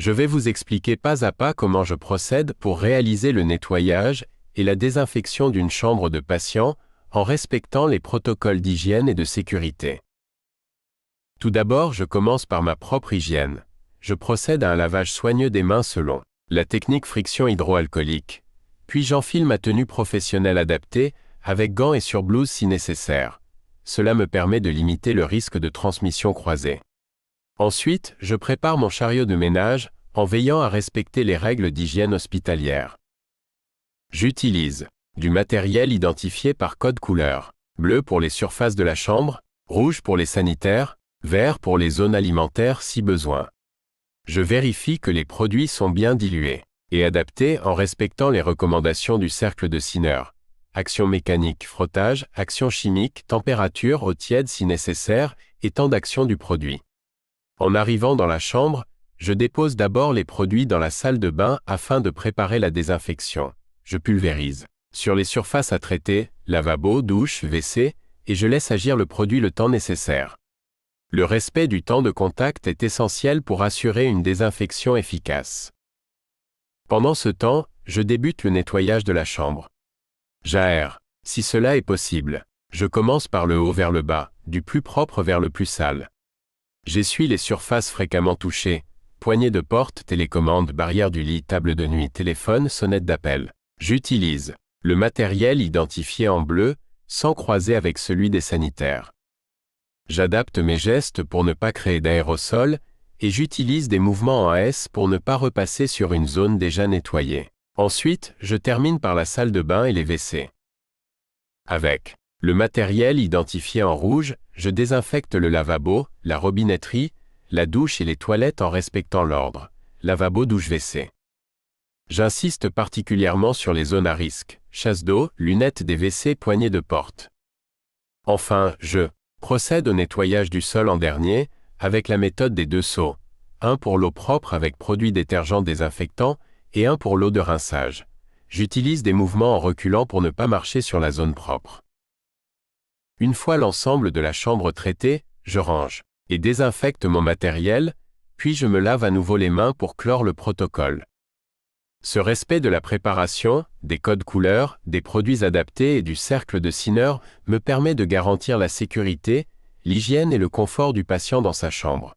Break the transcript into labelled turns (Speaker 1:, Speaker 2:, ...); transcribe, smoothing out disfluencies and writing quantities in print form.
Speaker 1: Je vais vous expliquer pas à pas comment je procède pour réaliser le nettoyage et la désinfection d'une chambre de patient en respectant les protocoles d'hygiène et de sécurité. Tout d'abord, je commence par ma propre hygiène. Je procède à un lavage soigneux des mains selon la technique friction hydroalcoolique. Puis j'enfile ma tenue professionnelle adaptée, avec gants et surblouse si nécessaire. Cela me permet de limiter le risque de transmission croisée. Ensuite, je prépare mon chariot de ménage en veillant à respecter les règles d'hygiène hospitalière. J'utilise du matériel identifié par code couleur. Bleu pour les surfaces de la chambre, rouge pour les sanitaires, vert pour les zones alimentaires si besoin. Je vérifie que les produits sont bien dilués et adaptés en respectant les recommandations du cercle de Sinner. Action mécanique, frottage, action chimique, température, eau tiède si nécessaire et temps d'action du produit. En arrivant dans la chambre, je dépose d'abord les produits dans la salle de bain afin de préparer la désinfection. Je pulvérise sur les surfaces à traiter, lavabo, douche, WC, et je laisse agir le produit le temps nécessaire. Le respect du temps de contact est essentiel pour assurer une désinfection efficace. Pendant ce temps, je débute le nettoyage de la chambre. J'aère, si cela est possible. Je commence par le haut vers le bas, du plus propre vers le plus sale. J'essuie les surfaces fréquemment touchées, poignées de porte, télécommande, barrière du lit, table de nuit, téléphone, sonnette d'appel. J'utilise le matériel identifié en bleu, sans croiser avec celui des sanitaires. J'adapte mes gestes pour ne pas créer d'aérosol et j'utilise des mouvements en S pour ne pas repasser sur une zone déjà nettoyée. Ensuite, je termine par la salle de bain et les WC. Avec le matériel identifié en rouge, je désinfecte le lavabo, la robinetterie, la douche et les toilettes en respectant l'ordre. Lavabo, douche, WC. J'insiste particulièrement sur les zones à risque, chasse d'eau, lunettes des WC, poignées de porte. Enfin, je procède au nettoyage du sol en dernier, avec la méthode des 2 seaux, un pour l'eau propre avec produit détergent désinfectant et un pour l'eau de rinçage. J'utilise des mouvements en reculant pour ne pas marcher sur la zone propre. Une fois l'ensemble de la chambre traité, je range et désinfecte mon matériel, puis je me lave à nouveau les mains pour clore le protocole. Ce respect de la préparation, des codes couleurs, des produits adaptés et du cercle de Sinner me permet de garantir la sécurité, l'hygiène et le confort du patient dans sa chambre.